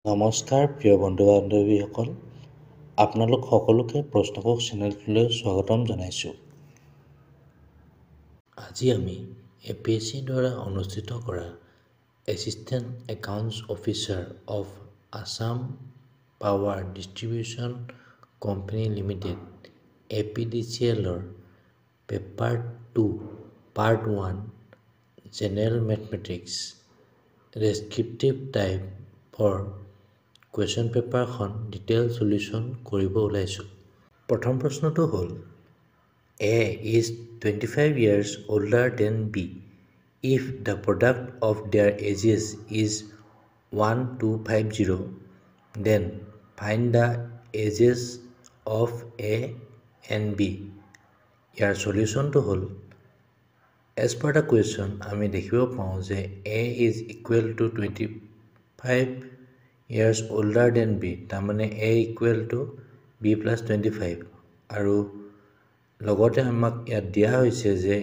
নমস্কাৰ প্ৰিয় বন্ধু বান্ধৱীসকল, আপোনালোক সকলোকে প্ৰশ্নকোষ চেনেলটোলৈ স্বাগতম জনাইছোঁ। আজি আমি APSCৰ দ্বাৰা অনুষ্ঠিত কৰা assistant accounts officer of Assam power distribution company limited APDCL-ৰ paper 2 part 1 general mathematics descriptive টাইপৰ কুৱেশ্যন পেপাৰখন ডিটেইল সলিউশ্যন কৰিব ওলাইছোঁ। প্ৰথম প্ৰশ্নটো হ'ল A is 25 years older than B. If the product of their ages is 1250, then find the ages of A and B. ইয়াৰ সলিউশ্যনটো হ'ল as per the question আমি দেখিব পাওঁ যে A is equal to 25 years older than B, তাৰমানে A equal to B plus 25 আৰু লগতে আমাক ইয়াত দিয়া হৈছে যে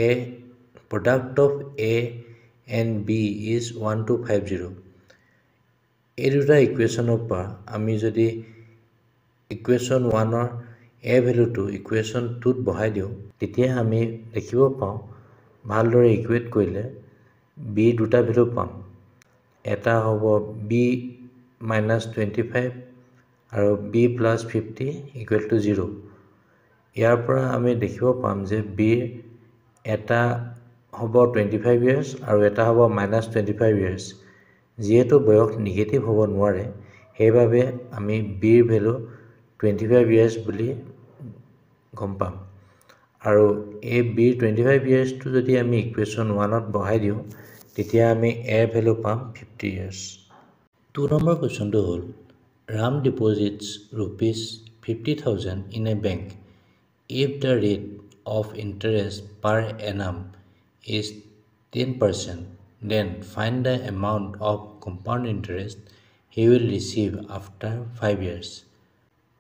A product of A and B is 1250। এই দুটা ইকুৱেশ্যনৰ পৰা আমি যদি ইকুৱেশ্যন 1ৰ A ভেলুটো ইকুৱেশ্যন 2ত বহাই দিওঁ তেতিয়া আমি দেখিব পাওঁ ভালদৰে ইকুৱেট কৰিলে B দুটা ভেলু পাম। এটা হ'ব B minus 25 আৰু B plus 50 equal to 0। ইয়াৰ পৰা আমি দেখিব পাম যে B এটা হ'ব 25 years আৰু এটা হ'ব minus 25 years। যিহেতু বয়স নিগেটিভ হ'ব নোৱাৰে সেইবাবে আমি B ৰ ভেলু 25 years বুলি গম পাম আৰু এই B 25 yearsটো যদি আমি ইকুৱেশ্যন 1ত বহাই দিওঁ তেতিয়া আমি A ভেলু পাম 50 years। 2 নম্বৰ কুৱেশ্যনটো হ'ল Ram deposits rupees 50,000 in a bank. If the rate of interest per annum is 10%, then find the amount of compound interest he will receive after 5 years.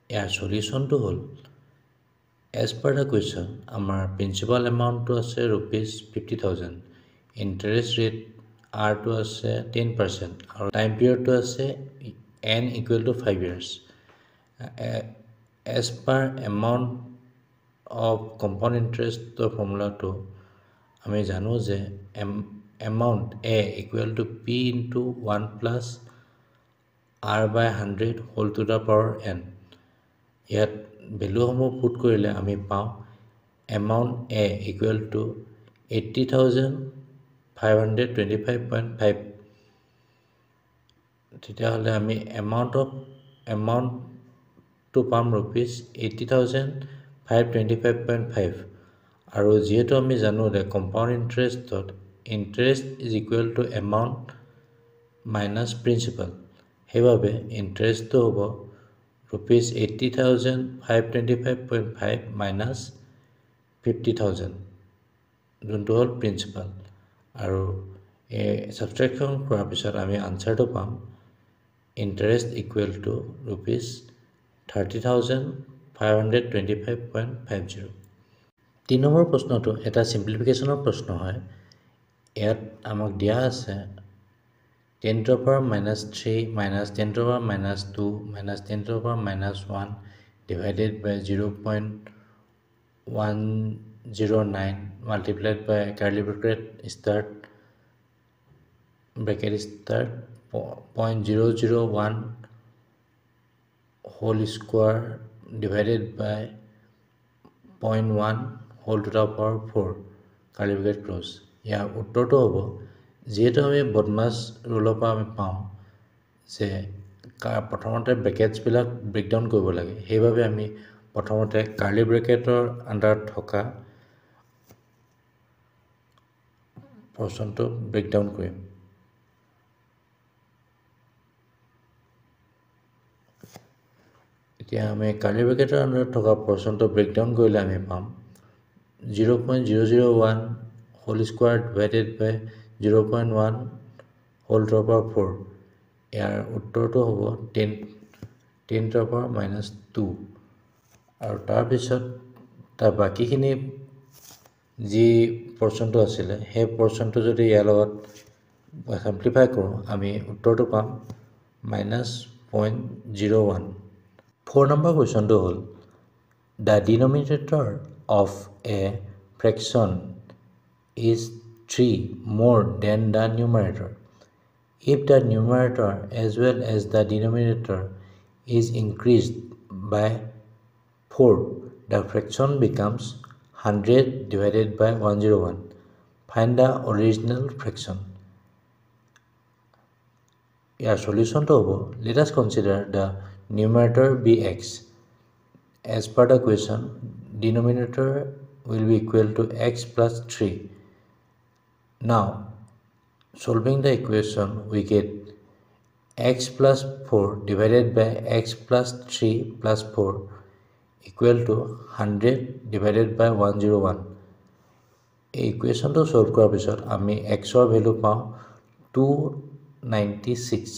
ইয়াৰ সলিউশ্যনটো হ'ল as per the question আমাৰ principal এমাউণ্টটো আছে rupees 50,000, interest rate আৰটো আছে 10% আৰু time পিৰিয়ডটো আছে n equal to 5 years। as per amount of compound interestৰ ফৰ্মুলাটো আমি জানো যে amount A equal to P into 1 plus R by 100 whole to the power n। ইয়াত ভেলুসমূহ পুট কৰিলে আমি পাওঁ amount A equal to 80,525.5। তেতিয়াহ'লে আমি এমাউণ্টটো পাম rupees 80,525.5 আৰু যিহেতু আমি জানো যে কম্পাউণ্ড ইণ্টাৰেষ্টত interest is equal two amount minus principal, সেইবাবে ইণ্টাৰেষ্টটো হ'ব rupees 80,525.5 minus 50,000 যোনটো হ'ল প্ৰিন্সিপাল আৰু ছাবষ্ট্ৰেকশ্যন কৰাৰ পিছত আমি আনচাৰটো পাম interest equal to rupees 30,525.50। 3 number প্ৰশ্নটো এটা ছিম্পলিফিকেশ্যনৰ প্ৰশ্ন হয়। ইয়াত আমাক দিয়া আছে 10 to the power minus 3 minus 10 to the power minus 2 minus 10 to the power minus 1 divided by 0.109 multiplied by curly bracket start 0.001 whole square divided by 0.1 whole to the power 4 curly bracket close। ইয়াৰ উত্তৰটো হ'ব যিহেতু আমি বদমাছ ৰুলৰ পৰা আমি পাওঁ যে প্ৰথমতে ব্ৰেকেটছবিলাক ব্ৰেকডাউন কৰিব লাগে, সেইবাবে আমি প্ৰথমতে কাৰ্লি ব্ৰেকেটৰ আণ্ডাৰত থকা পৰ্চনটো ব্ৰেকডাউন কৰিম। এতিয়া আমি কাৰ্লি ব্ৰেকেটৰ আণ্ডাৰত থকা পৰ্চনটো ব্ৰেকডাউন কৰিলে আমি পাম 0.001 whole square divided by 0.1 whole to the power 4। ইয়াৰ উত্তৰটো হ'ব 10 to the power minus 2 আৰু তাৰপিছত তাৰ বাকীখিনি যি পৰ্চনটো আছিলে সেই পৰ্চনটো যদি ইয়াৰ লগত সিম্পলিফাই কৰোঁ আমি উত্তৰটো পাম minus 0.01. 4 number question to hold. The denominator of a fraction is 3 more than the numerator. If the numerator as well as the denominator is increased by 4, the fraction becomes 100 divided by 101. Find the original fraction. Your solution to over. Let us consider the numerator be x. As per the question, denominator will be equal to x plus 3. Now, solving the equation, we get x plus 4 divided by x plus 3 plus 4 equal to 100 divided by 101. এই ইকুৱেশ্যনটো solve কৰাৰ পিছত আমি এক্সৰ value পাওঁ 296.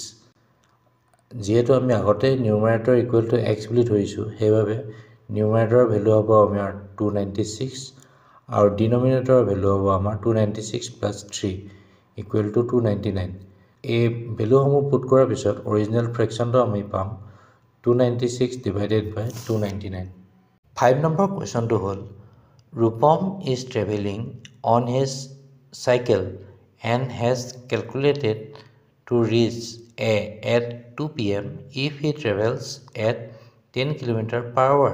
যেহেতু আমি আগতে নিউমাৰেটৰ equal to x বুলি ধৰিছোঁ, সেইবাবে নিউমাৰেটৰৰ ভেলু হ'ব আমাৰ 296 আৰু ডিনমিনেটৰৰ ভেলু হ'ব আমাৰ 296 প্লাছ 3 ইকুৱেল টু 299. এই ভেলুসমূহ পুট কৰাৰ পিছত অৰিজিনেল ফ্ৰেকশ্যনটো আমি পাম 296 divided by 299. 5 number question to hold. Rupam is traveling on his cycle and has calculated to reach A at 2 p.m. if he travels at 10 km per hour.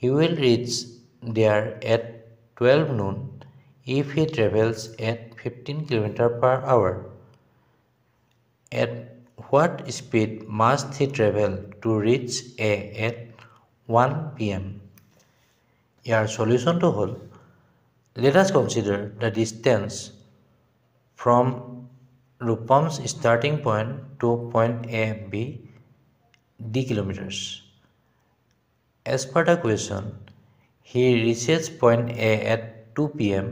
He will reach there at 12 noon if he travels at 15 km per hour. At what speed must he travel to reach A at 1 p.m.? Your solution to hold. Let us consider the distance from Rupam's starting point to point A be d kilometers. As per the question, he reaches point A at 2 p.m.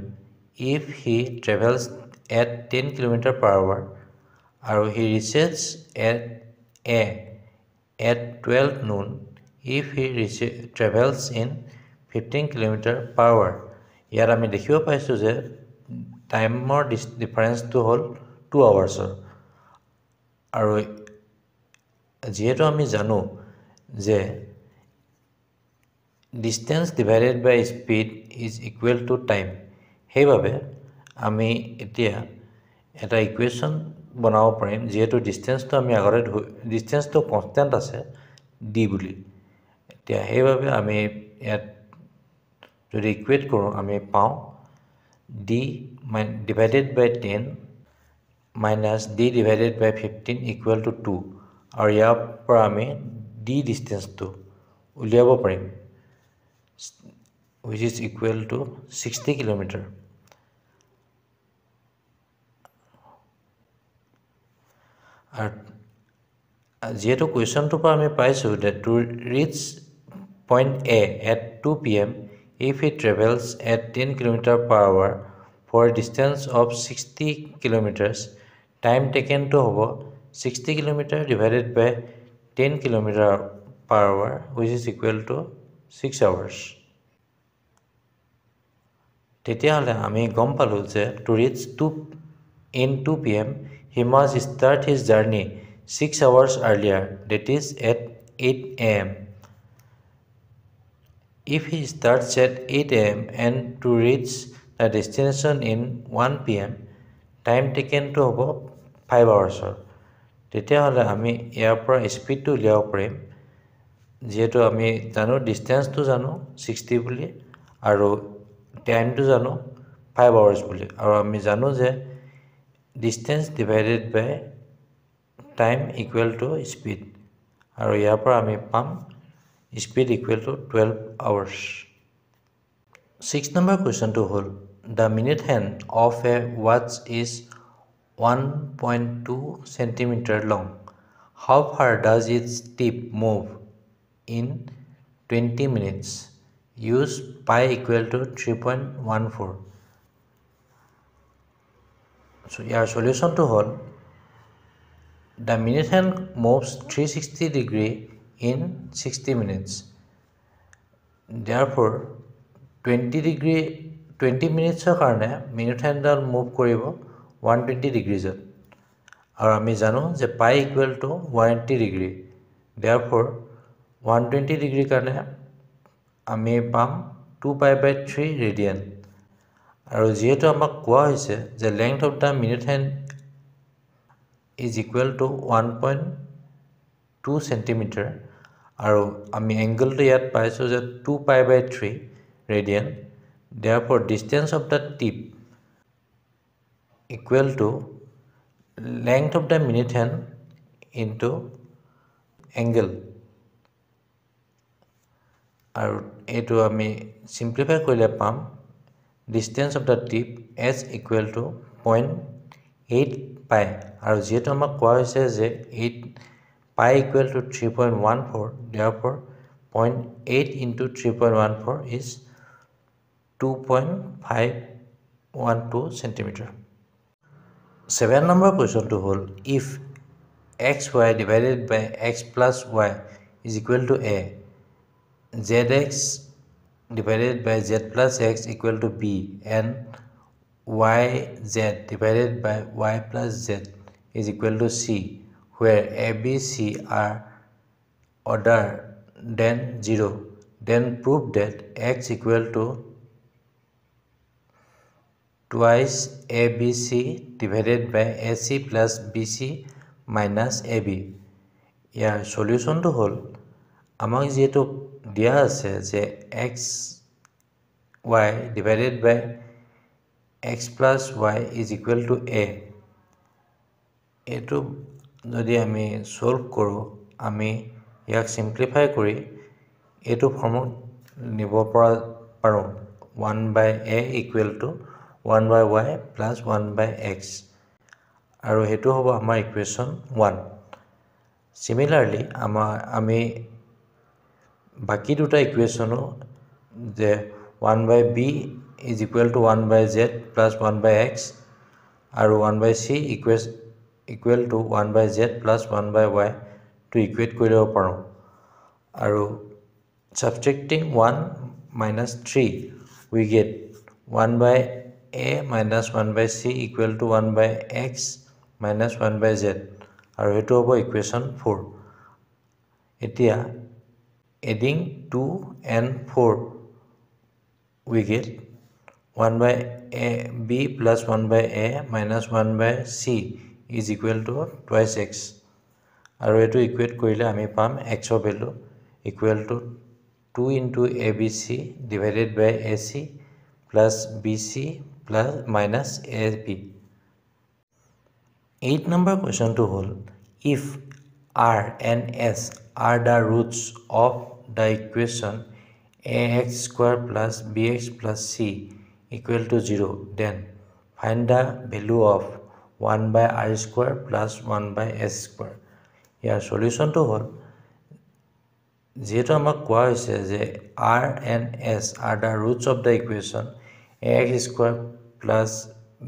if he travels at 10 km per hour, or he reaches at A at 12 noon if he travels in 15 km per hour. ইয়াত আমি দেখিব পাইছোঁ যে টাইমৰ ডিফাৰেঞ্চটো হ'ল 2 আৱাৰ্ছৰ। আৰু যিহেতু আমি জানো যে distance divided by speed is equal to time, সেইবাবে আমি এতিয়া এটা ইকুৱেশ্যন বনাব পাৰিম। যিহেতু ডিষ্টেঞ্চটো আমি আগতে ডিষ্টেঞ্চটো কনষ্টেণ্ট আছে ডি বুলি, এতিয়া সেইবাবে আমি ইয়াত যদি ইকুৱেট কৰোঁ আমি পাওঁ D divided by 10 minus D divided by 15 equal to 2, আৰু ইয়াৰ পৰা আমি ডি ডিষ্টেঞ্চটো উলিয়াব পাৰিম which is equal to 60 km. যেহেতু কুৱেশ্যনটোৰ পৰা আমি পাইছোঁ that to reach point A at 2 p.m. if he travels at 10 km per hour for a distance of 60 kilometers, time taken to হ'ব 60 km divided by 10 km per hour which is equal to 6 hours. তেতিয়াহ'লে আমি গম পালোঁ যে to reach 2 p.m. he must start his journey 6 hours earlier, that is at 8 a.m. If he starts at 8 a.m. and to reach the destination in 1 p.m. time taken to হ'ব 5 hours. তেতিয়াহ'লে আমি ইয়াৰ পৰা স্পীডটো উলিয়াব পাৰিম। যিহেতু আমি জানো ডিষ্টেঞ্চটো জানো 60 বুলি আৰু টাইমটো জানো 5 hours বুলি, আৰু আমি জানো যে distance divided by time equal to speed, আৰু ইয়াৰ পৰা আমি পাম speed equal to 12 hours. 6 number question to hold. The minute hand of a watch is 1.2 centimeter long. How far does its tip move in 20 minutes? Use pi equal to 3.14. So your solution to hold. The minute hand moves 360 degree in 60 minutes. Therefore 20 minutes কাৰণে minute hand move কৰিব 120 degrees. আৰু আমি জানো যে পাই equal to 180 degree therefore 120 degree কাৰণে আমি পাম 2π/3 ৰেডিয়ান আৰু যেহেতু আমাক কোৱা হৈছে যে length of the minute hand is equal to 1.2 centimeter আৰু আমি এংগলটো ইয়াত পাইছো যে 2π/3 radian therefore distance of the tip equal to length of the minute hand into angle আৰু এটো আমি সিম্পলিফাই কৰিলে পাম distance of the tip as equal to 0.8 pi আৰু যেহেতু আমাক কোৱা হৈছে যে 8 pi equal to 3.14 therefore 0.8 into 3.14 is 2.512 centimeter. 7 number question to hold if xy divided by x plus y is equal to a zx divided by z plus x equal to b and yz divided by y plus z is equal to c where a b c are other than 0 then prove that x equal to twice abc divided by ac plus bc minus ab. ইয়াৰ সলিউশনটো হল আমাক যেটো দিয়া আছে যে x y divided by x plus y is equal to a এটো যদি আমি solve কৰো আমি ইয়াক সিম্পলিফাই কৰি এটো ফৰ্মত নিব পাৰো 1/a equal to 1/y plus 1/x আৰু হেতু হ'ব আমাৰ ইকুৱেশ্যন 1 সিমিলাৰলি আমি বাকি দুটা ইকুৱেশ্যনো যে 1/b is equal to 1/z plus 1/x আৰু 1/c equal to 1/z plus 1/y to equate কৰি লব পাৰো আৰু subtracting 1 minus 3 we get 1/a minus 1/c equal to 1/x minus 1/z আৰু হেতু হ'ব ইকুৱেশ্যন 4 এতিয়া adding 2 and 4 we get 1/b plus 1/a minus 1/c is equal to twice x আৰু এটো ইকুৱেট কৰিলে আমি পাম x ৰ value equal to 2 into abc divided by ac plus bc plus minus ab. 8 number question to hold if r and s are the roots of the equation ax square plus bx plus c equal to 0 then find the value of 1/r square plus 1/s square. ইয়াৰ সলিউশনটো হল যেটো আমাক কোৱা হৈছে যে r and s are the roots of the equation ax square plus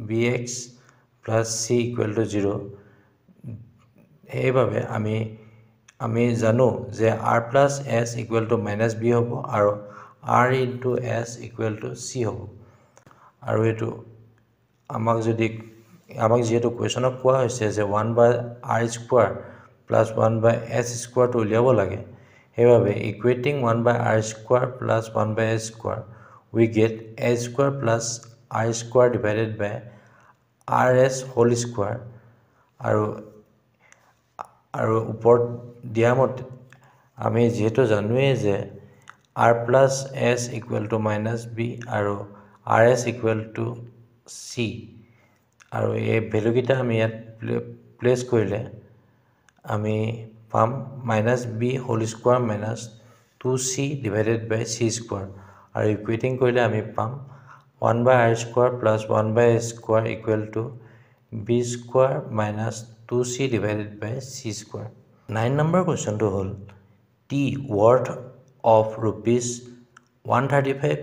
bx plus c equal to 0 এইভাবে আমি জানো যে r plus s equal to minus b হ'ব আৰু r into s equal to c হ'ব আৰু এটো আমাক যেটো কোৱেশ্যনত কোৱা হৈছে যে 1/r square plus 1/s square to উলিয়াব লাগে সেইভাবে equating 1/r square plus 1/s square we get a square plus r square divided by rs whole square আৰু ওপৰত দিয়ামতে আমি যেটো জানোৱে যে r plus s equal to minus b আৰু rs equal to c আৰু এই ভ্যালু কিটা আমি ইয়াত প্লেস কৰিলে আমি পাম minus b whole square minus 2c divided by c square আৰু ইকুৱেটিং কৰিলে আমি পাম 1/r square plus 1/s square equal to b square minus 2c divided by c square. 9 number question to hold tea worth of rupees 135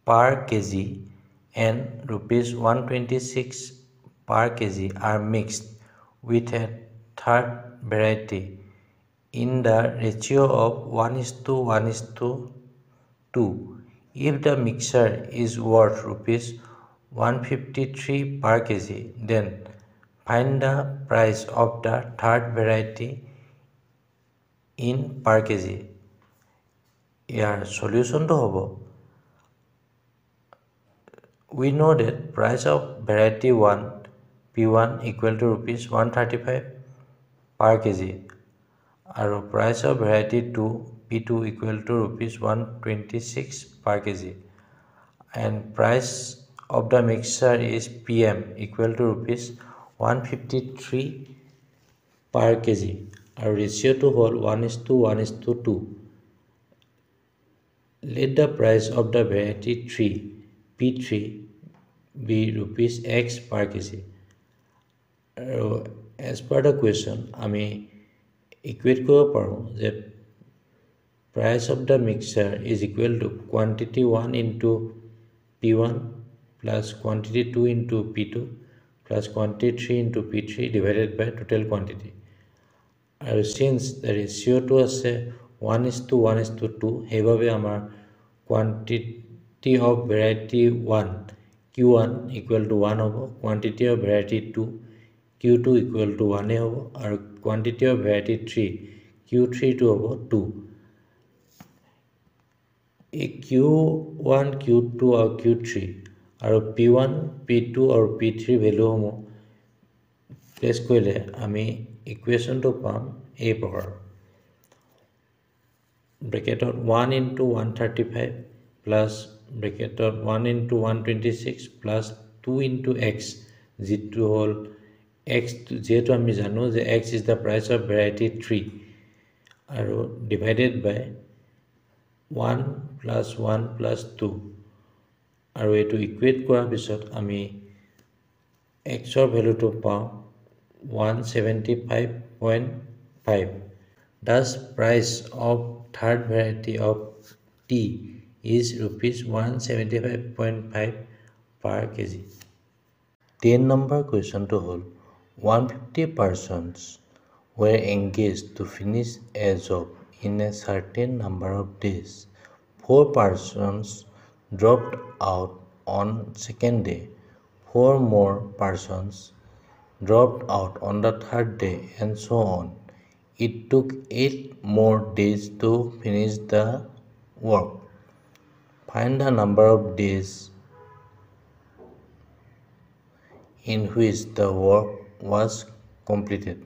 per kg and rupees 126 per kg are mixed with a third variety in the ratio of 1:1:2. If the mixture is worth rupees 153 per kg, then Find the price of the third variety in per kg. Here solution to hobo. We know that price of variety 1 P1 equal to rupees 135 per kg. Our price of variety 2 P2 equal to rupees 126 per kg. And price of the mixture is PM equal to rupees 153 per kg. Our ratio to whole 1:1:2. Let the price of the variety 3 P3 be rupees X per kg. As per the question, আমি equate কৰিব পাৰোঁ যে price of the mixture is equal to quantity 1 into P1 plus quantity 2 into P2 plus quantity 3 into P3 divided by total quantity. And since the ratio to আছে 1:1:2, সেইভাবে আমাৰ quantity of variety 1 Q1 equal to 1 হ'ব, quantity of variety 2 Q2 equal to 1 হ'ব, আৰু quantity of variety 3 Q3 to হ'ব 2. এই Q1 Q2 আৰু Q3 আৰু P1 P2 আৰু P3 ভেলুসমূহ প্লেচ কৰিলে আমি ইকুৱেশ্যনটো পাম এই প্ৰকাৰ ব্ৰেকেটত 1 into 135 plus ব্ৰেকেটত 1 into 126 plus 2 into x যিটো হ'ল x যেহেতু আমি জানো যে x is the price of variety 3 আৰু divided by 1 plus 1 plus 2 আৰু এইটো ইকুৱেট কৰাৰ পিছত আমি xৰ ভেলুটো পাওঁ 175.5. Thus price of third variety of tea is rupees 175.5 per kg. 10 number question to hold 150 persons were engaged to finish a job in a certain number of days. 4 persons dropped out on second day. 4 more persons dropped out on the third day, and so on. It took 8 more days to finish the work. Find the number of days in which the work was completed.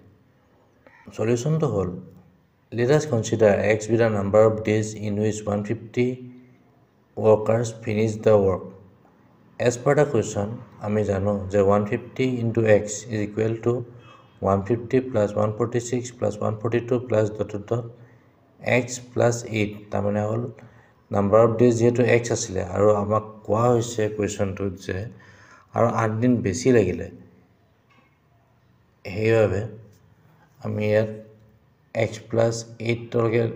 Solution to whole. Let us consider x be the number of days in which 150 workers finished the work. As per the question, আমি জানো যে 150 into x is equal to 150 plus 146 plus 142 plus ... x plus 8 তাৰমানে হ'ল number of days যেহেতু x আছিলে আৰু আমাক কোৱা হৈছে কুৱেশ্যনটোত যে আৰু 8 দিন বেছি লাগিলে সেইবাবে আমি ইয়াত x plus 8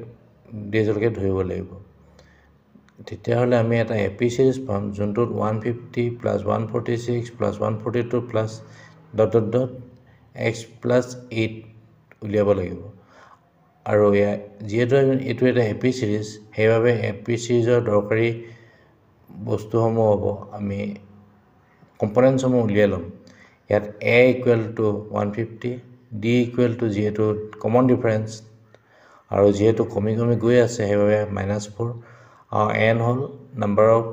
ডেজলৈকে ধৰিব লাগিব তেতিয়াহ'লে আমি এটা এপি সিৰিজ পাম যোনটোত 150 plus 146 plus 142 plus ... x plus 8 উলিয়াব লাগিব আৰু যেহেতু এইটো এটা এপি সিৰিজ সেইবাবে এপি সিৰিজৰ দৰকাৰী বস্তুসমূহ হ'ব আমি কম্পোনেণ্টসমূহ উলিয়াই ল'ম ইয়াত a equal to 150 d equal to যেহেতু কমন ডিফাৰেন্স আৰু যেহেতু কমি গৈ আছে সেইবাবে -4 আৰু n হ'ল নাম্বাৰ অফ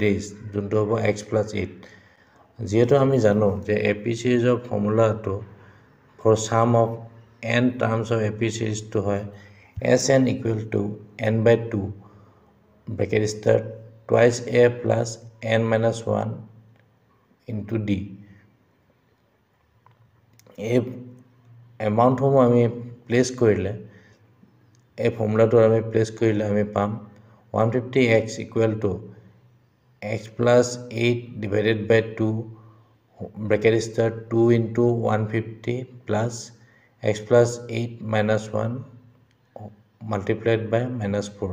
days যোনটো হ'ব x plus 8 যেহেতু আমি জানো যে AP সিৰিজৰ ফৰ্মুলাটো for sum of n terms of AP series to হয় Sn equal to n by 2 bracket start twice a plus n minus 1 into d. এই এমাউণ্টসমূহ আমি প্লেচ কৰিলে এই ফৰ্মুলাটো আমি প্লেচ কৰিলে আমি পাম 150x equal to x plus 8 divided by 2 bracket start 2 into 150 plus x plus 8 minus 1 multiplied by -4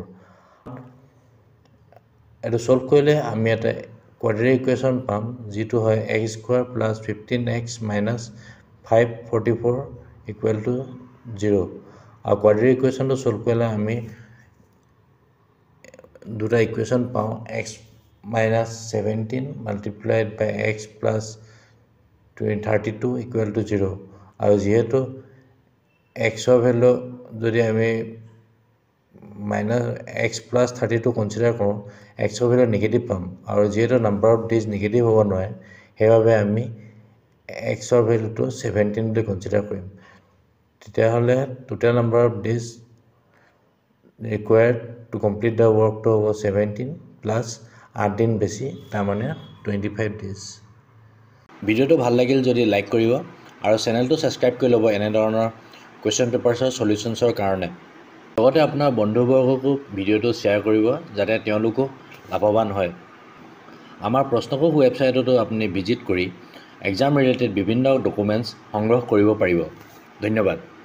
এটো solve কৰিলে আমি এটা কোৱাড্ৰেটিক ইকুৱেশ্যন পাম যেটো হয় x square plus 15x minus 544 equal to 0 আৰু কোৱাড্ৰেটিক ইকুৱেশ্যনটো সলভ কৰিলে আমি দুটা ইকুৱেশ্যন পাওঁ x minus 17 multiplied by x plus 32 equal to 0 আৰু যিহেতু এক্সৰ ভেলু যদি আমি -x প্লাছ 32 কনচিডাৰ কৰোঁ এক্সৰ ভেলু নিগেটিভ পাম আৰু যিহেতু নাম্বাৰ অফ ডেজ নিগেটিভ হ'ব নোৱাৰে সেইবাবে আমি এক্সৰ ভেলুটো 17 বুলি কনচিডাৰ কৰিম তেতিয়াহ'লে total number of days required to complete the work to 17 plus 8 দিন বেছি তাৰমানে 25 days ভিডিঅ'টো ভাল লাগিল যদি লাইক কৰিব আৰু চেনেলটো ছাবস্ক্ৰাইব কৰি ল'ব এনে ধৰণৰ কুৱেশ্যন পেপাৰ্ছৰ সলিউশনছৰ কাৰণে লগতে আপোনাৰ বন্ধুবৰ্গকো ভিডিঅ'টো শ্বেয়াৰ কৰিব যাতে তেওঁলোকো লাভৱান হয় আমাৰ প্ৰশ্নকোষ ৱেবছাইটতো আপুনি ভিজিট কৰি এক্সাম ৰিলেটেড বিভিন্ন ডকুমেণ্টছ সংগ্ৰহ কৰিব পাৰিব ধন্যবাদ